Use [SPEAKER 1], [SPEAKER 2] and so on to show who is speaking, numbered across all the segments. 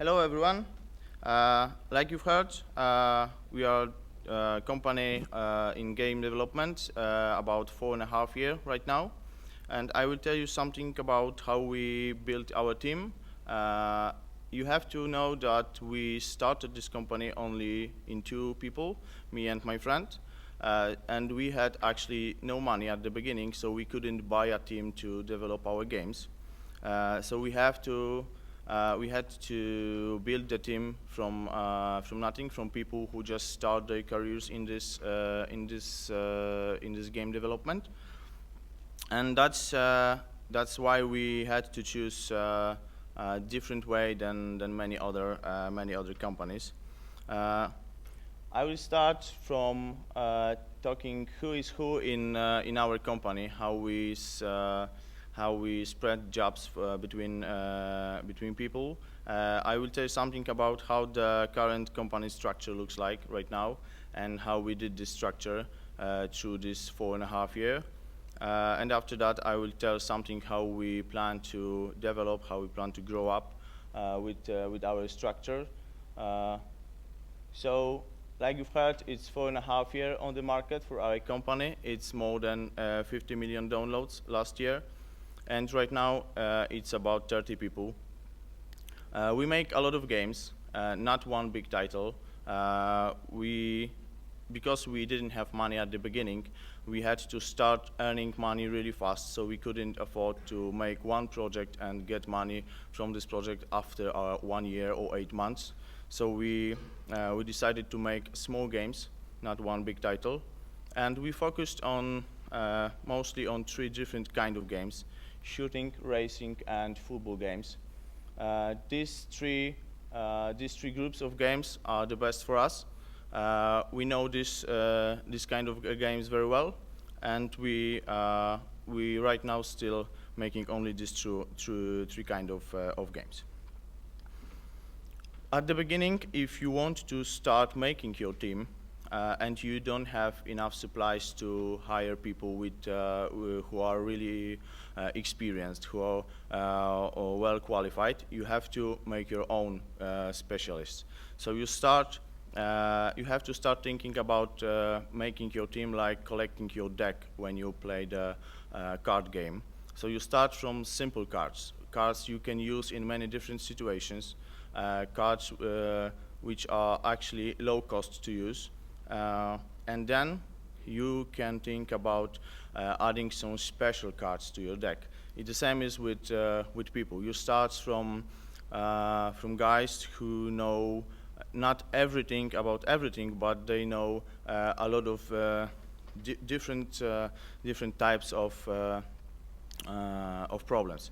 [SPEAKER 1] Hello everyone. Like you've heard, we are a company in game development about 4.5 years right now. And I will tell you something about how we built our team. You have to know that we started this company only in 2 people, me and my friend. And we had actually no money at the beginning, so we couldn't buy a team to develop our games. So we had to build the team from nothing, from people who just start their careers in this game development, and that's why we had to choose a different way than many other companies. I will start from talking who is who in our company, how we spread jobs between people. I will tell you something about how the current company structure looks like right now, and how we did this structure through this 4.5 years. And after that, I will tell something how we plan to develop, how we plan to grow up with our structure. So, like you've heard, it's 4.5 years on the market for our company. It's more than 50 million downloads last year. And right now, it's about 30 people. We make a lot of games, not one big title. Because we didn't have money at the beginning, we had to start earning money really fast, so we couldn't afford to make one project and get money from this project after 1 year or 8 months. So we decided to make small games, not one big title. And we focused on mostly on 3 different kind of games: shooting, racing, and football games. These three groups of games are the best for us. We know this kind of games very well, and we right now still making only these 3 kind of games. At the beginning, if you want to start making your team, and you don't have enough supplies to hire people who are really experienced, who are well qualified, you have to make your own specialists. So you have to start thinking about making your team like collecting your deck when you play the card game. So you start from simple cards you can use in many different situations, cards which are actually low cost to use. And then you can think about adding some special cards to your deck. It's the same as with people. You start from guys who know not everything about everything, but they know a lot of different types of problems.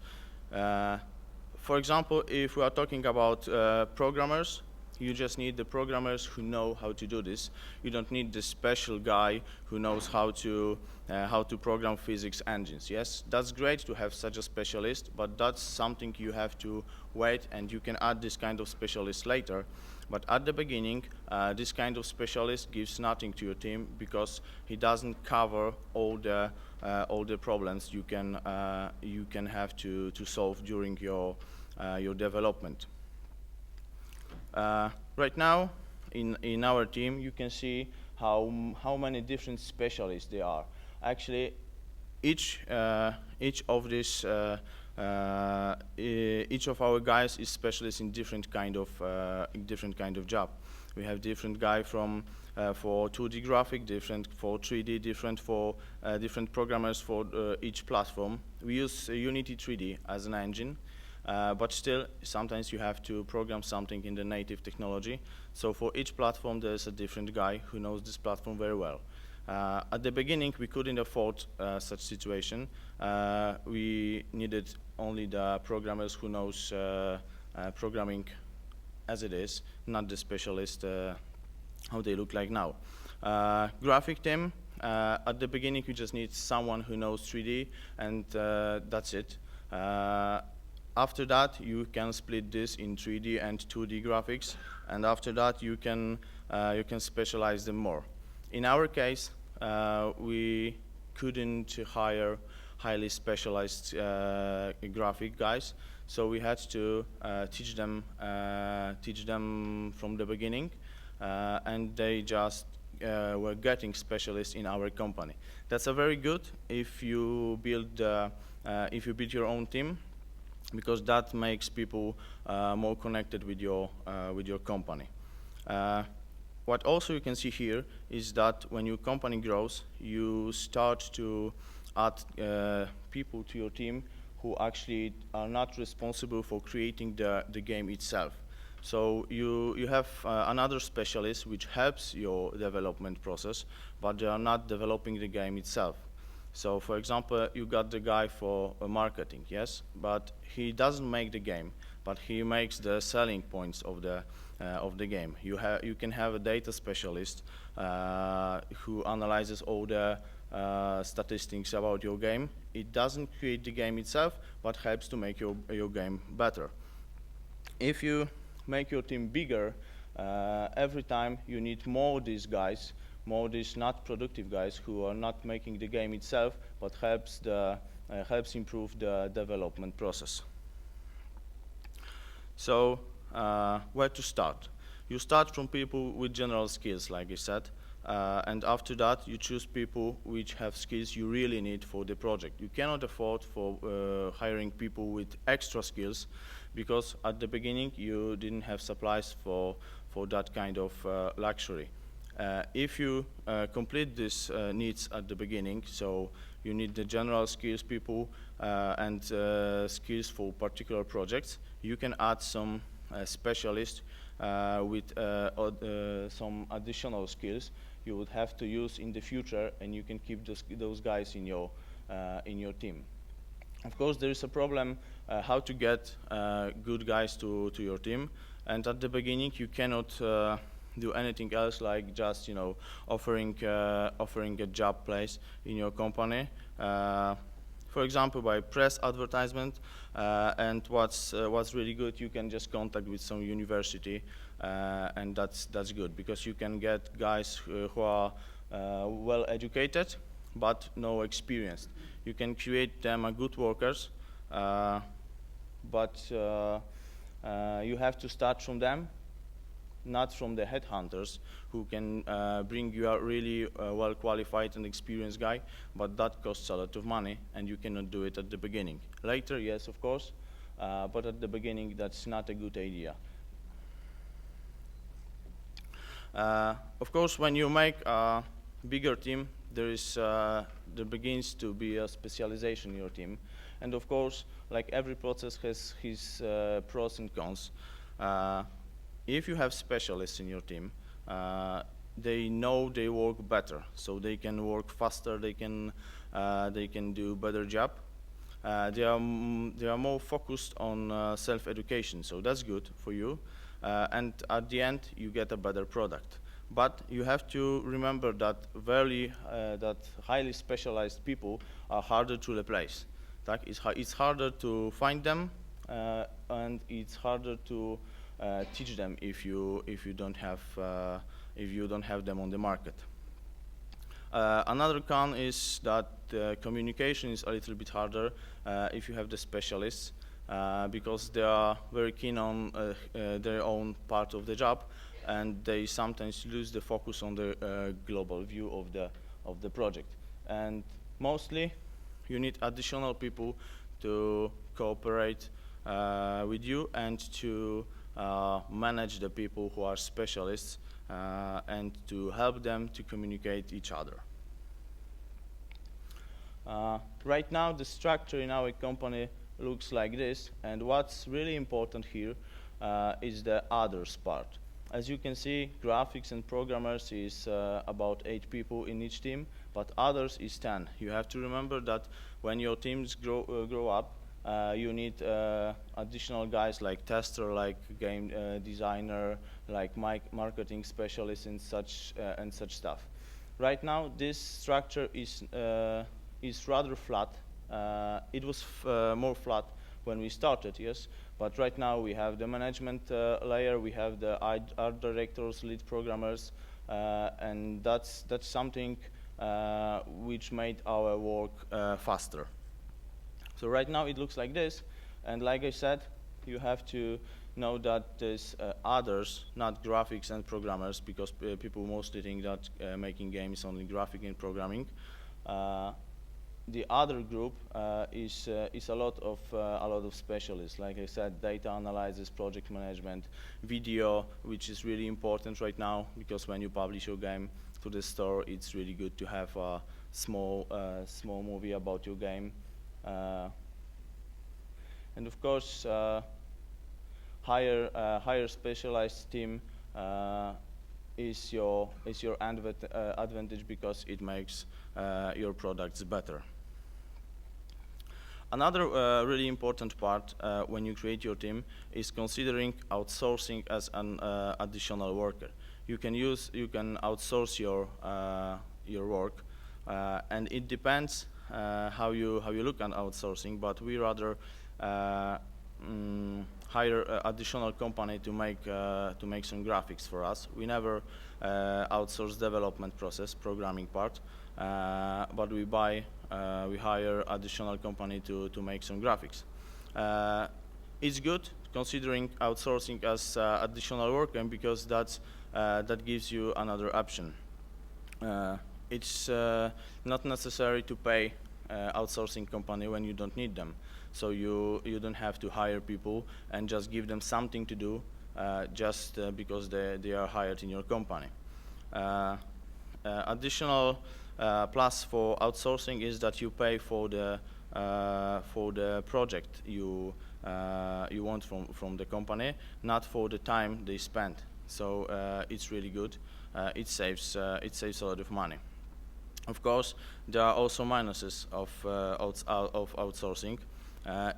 [SPEAKER 1] For example, if we are talking about programmers, you just need the programmers who know how to do this. You don't need the special guy who knows how to program physics engines. Yes, that's great to have such a specialist, but that's something you have to wait, and you can add this kind of specialist later. But at the beginning, this kind of specialist gives nothing to your team, because he doesn't cover all the problems you can have to solve during your development. Right now, in our team, you can see how many different specialists there are. Actually, each of our guys is specialist in different kind of job. We have different guy for 2D graphic, different for 3D, different for different programmers for each platform. We use Unity 3D as an engine. But still, sometimes you have to program something in the native technology. So for each platform, there's a different guy who knows this platform very well. At the beginning, we couldn't afford such situation. We needed only the programmers who knows programming as it is, not the specialist how they look like now. Graphic team, at the beginning, you just need someone who knows 3D, and that's it. After that, you can split this in 3D and 2D graphics, and after that, you can specialize them more. In our case, we couldn't hire highly specialized graphic guys, So we had to teach them from the beginning, and they just were getting specialists in our company. That's a very good if you build your own team, because that makes people more connected with your company. What also you can see here is that when your company grows, you start to add people to your team who actually are not responsible for creating the game itself. So you have another specialist which helps your development process, but they are not developing the game itself. So for example, you got the guy for marketing, yes, but he doesn't make the game, but he makes the selling points of the game. You can have a data specialist who analyzes all the statistics about your game. It doesn't create the game itself, but helps to make your game better. If you make your team bigger, every time you need more of these guys, more of these not productive guys who are not making the game itself, but helps improve the development process. So where to start? You start from people with general skills, like I said, and after that you choose people which have skills you really need for the project. You cannot afford for hiring people with extra skills, because at the beginning you didn't have supplies for that kind of luxury. If you complete these needs at the beginning, so you need the general skills people and skills for particular projects, you can add some specialists with some additional skills you would have to use in the future, and you can keep those guys in your team. Of course, there is a problem how to get good guys to your team, and at the beginning you cannot do anything else like just offering a job place in your company. For example, by press advertisement, and what's really good, you can just contact with some university, and that's good, because you can get guys who are well educated but no experience. You can create them a good workers, but you have to start from them, not from the headhunters who can bring you a really well qualified and experienced guy, but that costs a lot of money and you cannot do it at the beginning. Later, yes, of course, but at the beginning that's not a good idea. Of course, when you make a bigger team, there begins to be a specialization in your team, and of course, like every process has his pros and cons. If you have specialists in your team, they know they work better, so they can work faster, they can do better job. They are more focused on self-education, so that's good for you. And at the end, you get a better product. But you have to remember that highly specialized people are harder to replace. It's harder to find them, and it's harder to teach them if you don't have them on the market. Another con is that communication is a little bit harder if you have the specialists, because they are very keen on their own part of the job, and they sometimes lose the focus on the global view of the project. And mostly, you need additional people to cooperate with you and to manage the people who are specialists and to help them to communicate each other. Right now, the structure in our company looks like this, and what's really important here is the others part. As you can see, graphics and programmers is about 8 people in each team, but others is 10. You have to remember that when your teams grow up, you need additional guys like tester, like game designer, like marketing specialist, and such stuff. Right now, this structure is rather flat. It was more flat when we started, yes, but right now we have the management layer, we have the art directors, lead programmers, and that's something which made our work faster. So right now it looks like this, And like I said, you have to know that there's others, not graphics and programmers, because people mostly think that making games is only graphic and programming. The other group is a lot of specialists. Like I said, data analysis, project management, video, which is really important right now, because when you publish your game to the store, it's really good to have a small movie about your game. And of course, higher specialized team is your advantage, because it makes your products better. Another really important part when you create your team is considering outsourcing as an additional worker. You can outsource your work, and it depends how you look at outsourcing. But we rather hire additional company to make some graphics for us. We never outsource development process, programming part, but we hire additional company to make some graphics. It's good considering outsourcing as additional work, and because that gives you another option. It's not necessary to pay outsourcing company when you don't need them. So you don't have to hire people and just give them something to do just because they are hired in your company. Additional plus for outsourcing is that you pay for the project you want from the company, not for the time they spend. So it's really good. It saves a lot of money. Of course, there are also minuses of outsourcing.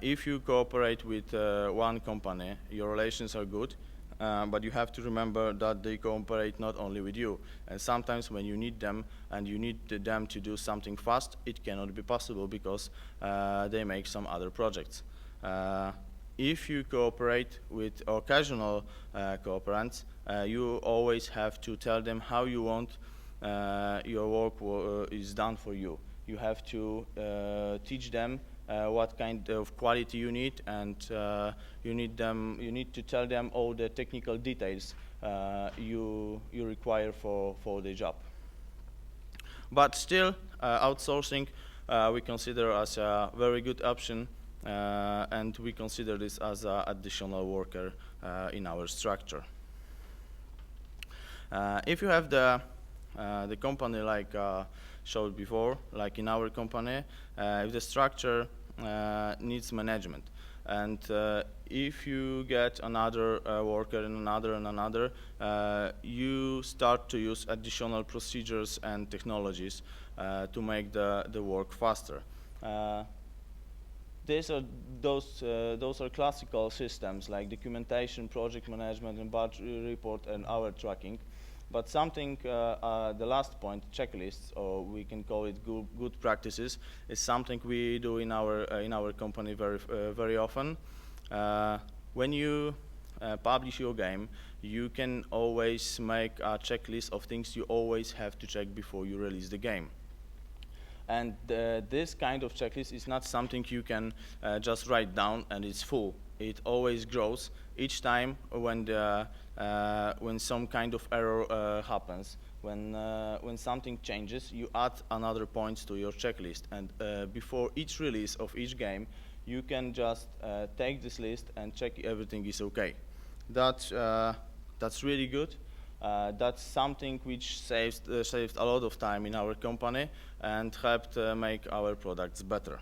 [SPEAKER 1] If you cooperate with one company, your relations are good, but you have to remember that they cooperate not only with you. And sometimes when you need them and you need them to do something fast, it cannot be possible because they make some other projects. If you cooperate with occasional cooperants, you always have to tell them how you want your work is done for you. You have to teach them what kind of quality you need, and you need to tell them all the technical details you require for the job. But still, outsourcing we consider as a very good option, and we consider this as an additional worker in our structure. If you have the company like showed before, like in our company, if the structure needs management, and if you get another worker and another, you start to use additional procedures and technologies to make the work faster. Those are classical systems like documentation, project management, and budget report, and hour tracking. But something, the last point, checklists, or we can call it good practices, is something we do in our company very often. When you publish your game, you can always make a checklist of things you always have to check before you release the game. And this kind of checklist is not something you can just write down and it's full. It always grows each time when some kind of error happens. When something changes, you add another point to your checklist. And before each release of each game, you can just take this list and check everything is okay. That's really good. That's something which saved a lot of time in our company and helped make our products better.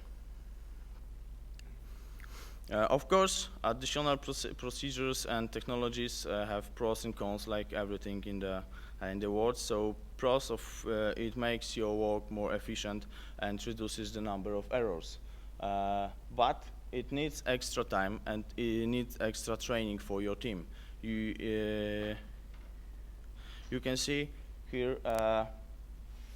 [SPEAKER 1] Of course, additional procedures and technologies have pros and cons, like everything in the world. So pros of it makes your work more efficient and reduces the number of errors. But it needs extra time and it needs extra training for your team. You can see here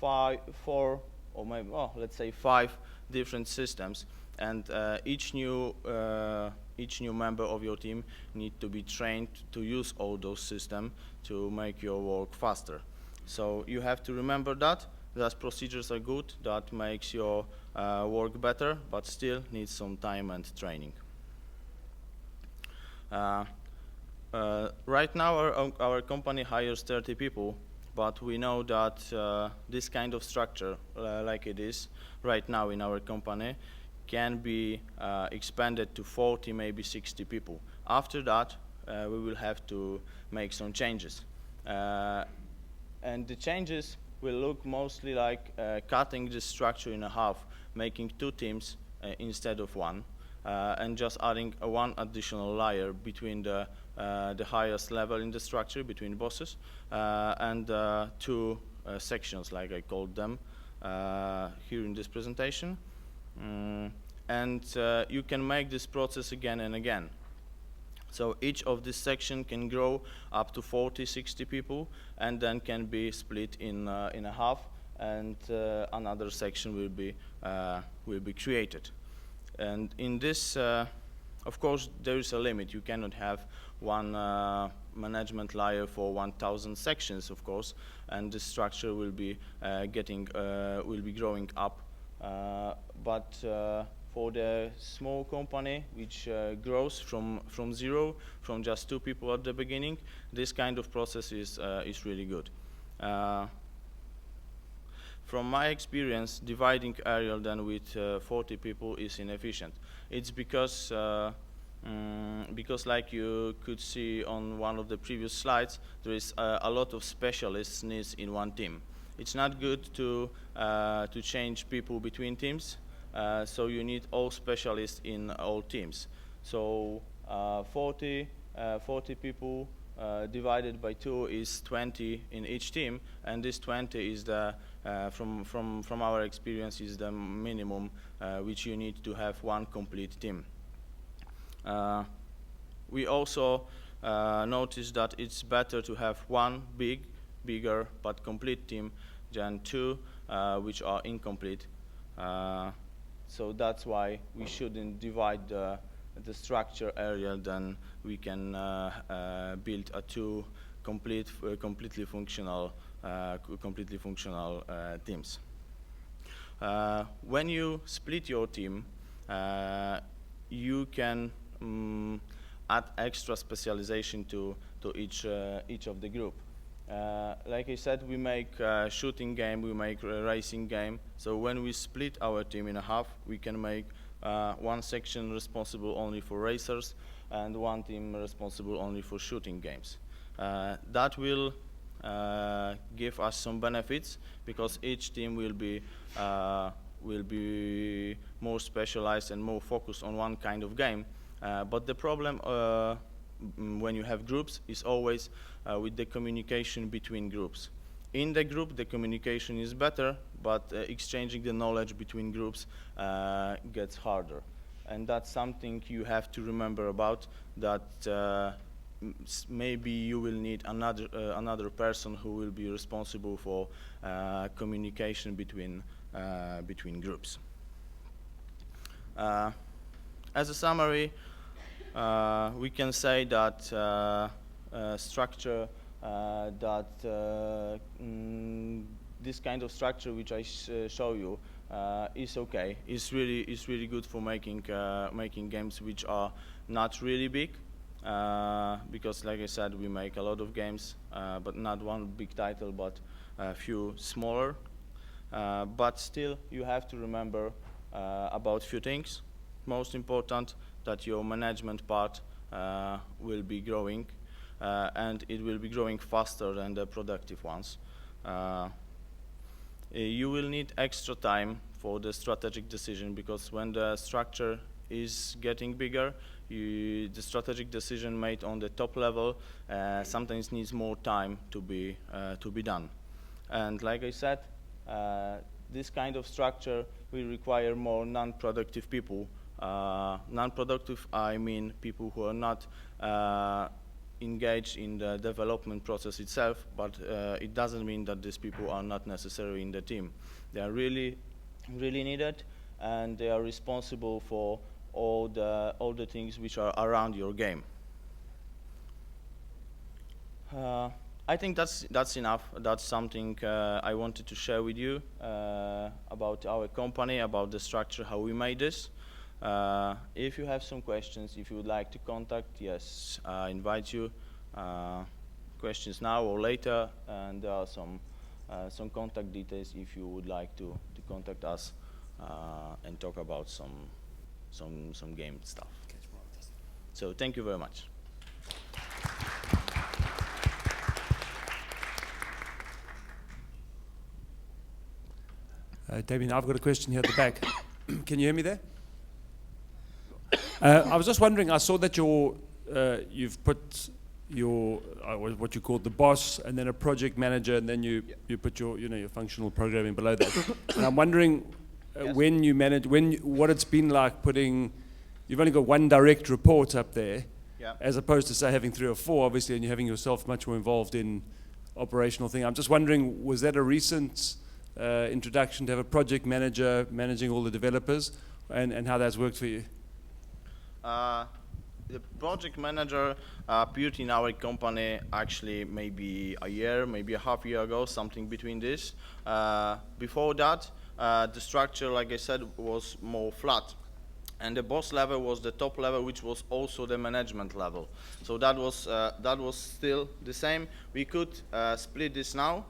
[SPEAKER 1] four, or maybe, let's say 5 different systems, and each new member of your team need to be trained to use all those systems to make your work faster. So you have to remember that procedures are good, that makes your work better, but still needs some time and training. Right now, our company hires 30 people, but we know that this kind of structure, like it is right now in our company, can be expanded to 40, maybe 60 people. After that, we will have to make some changes. And the changes will look mostly like cutting the structure in half, making 2 teams instead of 1, and just adding one additional layer between the highest level in the structure, between bosses, and 2 sections, like I called them here in this presentation. And you can make this process again and again. So each of this section can grow up to 40, 60 people, and then can be split in a half, and another section will be created. And in this, of course, there is a limit. You cannot have one management layer for 1,000 sections, of course, and the structure will be growing up. But for the small company, which grows from zero, from just 2 people at the beginning, this kind of process is really good. From my experience, dividing Ariel then with 40 people is inefficient. It's because like you could see on one of the previous slides, there is a lot of specialists needs in one team. It's not good to change people between teams. So you need all specialists in all teams. So 40 people divided by 2 is 20 in each team, and this 20 is the from our experience is the minimum which you need to have one complete team. We also noticed that it's better to have one bigger but complete team than 2 which are incomplete. So that's why we shouldn't divide the structure area. Then we can build a 2 completely functional teams. When you split your team, you can add extra specialization to each of the group. Like I said, we make a shooting game, we make a racing game. So when we split our team in half, we can make one section responsible only for racers and one team responsible only for shooting games. That will give us some benefits, because each team will be more specialized and more focused on one kind of game. But the problem when you have groups is always with the communication between groups. In the group, the communication is better, but exchanging the knowledge between groups gets harder. And that's something you have to remember about, that maybe you will need another person who will be responsible for communication between groups. As a summary, we can say that structure this kind of structure which I show you is okay. It's really good for making games which are not really big, because like I said, we make a lot of games, but not one big title, but a few smaller. But still, you have to remember about few things. Most important, that your management part will be growing, and it will be growing faster than the productive ones. You will need extra time for the strategic decision, because when the structure is getting bigger, the strategic decision made on the top level sometimes needs more time to be done. And like I said, this kind of structure will require more non-productive people. Non-productive, I mean people who are not engaged in the development process itself, but it doesn't mean that these people are not necessary in the team. They are really needed, and they are responsible for all the things which are around your game. I think that's enough. That's something I wanted to share with you about our company, about the structure, how we made this. If you have some questions, if you would like to contact, yes, I invite you. Questions now or later, and there are some contact details if you would like to contact us and talk about some game stuff. So thank you very much.
[SPEAKER 2] Damian, I've got a question here at the back. Can you hear me there? I was just wondering, I saw that you've put your what you call the boss, and then a project manager, and then you put your your functional programming below that. And I'm wondering
[SPEAKER 1] Yes.
[SPEAKER 2] when you manage what it's been like putting. You've only got one direct report up there,
[SPEAKER 1] Yeah.
[SPEAKER 2] as opposed to say having 3 or 4, obviously, and you're having yourself much more involved in operational thing. I'm just wondering, was that a recent introduction to have a project manager managing all the developers, and how that's worked for you?
[SPEAKER 1] The project manager appeared in our company actually maybe a year, maybe a half year ago, something between this. Before that, the structure, like I said, was more flat. And the boss level was the top level, which was also the management level. So that was still the same. We could split this now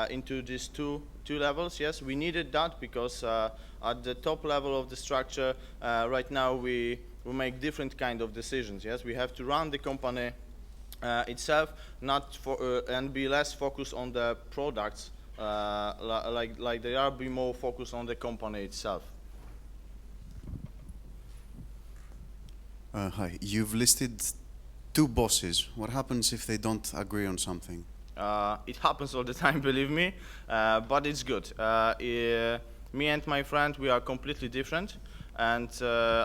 [SPEAKER 1] into these two levels. Yes, we needed that because at the top level of the structure, right now we make different kind of decisions. Yes, we have to run the company itself, not for and be less focused on the products, like they are, be more focused on the company itself.
[SPEAKER 3] Hi, you've listed 2 bosses. What happens if they don't agree on something?
[SPEAKER 1] It happens all the time, believe me, but it's good. Me and my friend, we are completely different, and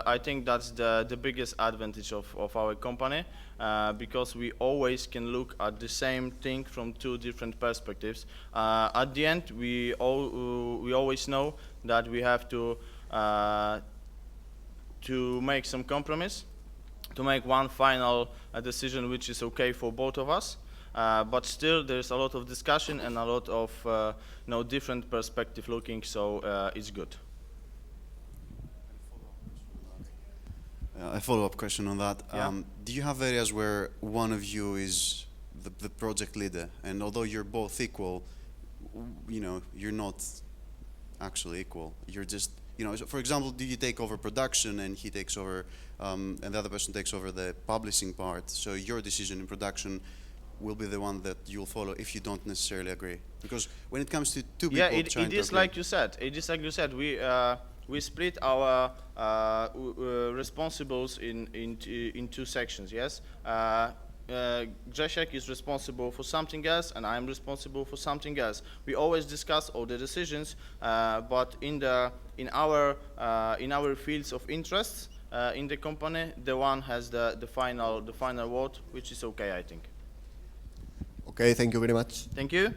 [SPEAKER 1] I think that's the biggest advantage of our company, because we always can look at the same thing from 2 different perspectives. At the end, we always know that we have to make some compromise, to make one final decision which is okay for both of us. But still, there's a lot of discussion and a lot of different perspective looking, so it's good.
[SPEAKER 3] A follow-up question on that.
[SPEAKER 1] Yeah.
[SPEAKER 3] Do you have areas where one of you is the project leader, and although you're both equal, you're not actually equal? You're just, so for example, do you take over production and he takes over, and the other person takes over the publishing part? So your decision in production will be the one that you'll follow if you don't necessarily agree. Because when it comes to 2 people,
[SPEAKER 1] Yeah, it is like you said. It is like you said. We split our responsibles in 2 sections. Yes. Grzesiek is responsible for something else, and I'm responsible for something else. We always discuss all the decisions, but in our fields of interest in the company, the one has the final word, which is okay, I think.
[SPEAKER 4] Okay, thank you very much.
[SPEAKER 1] Thank you.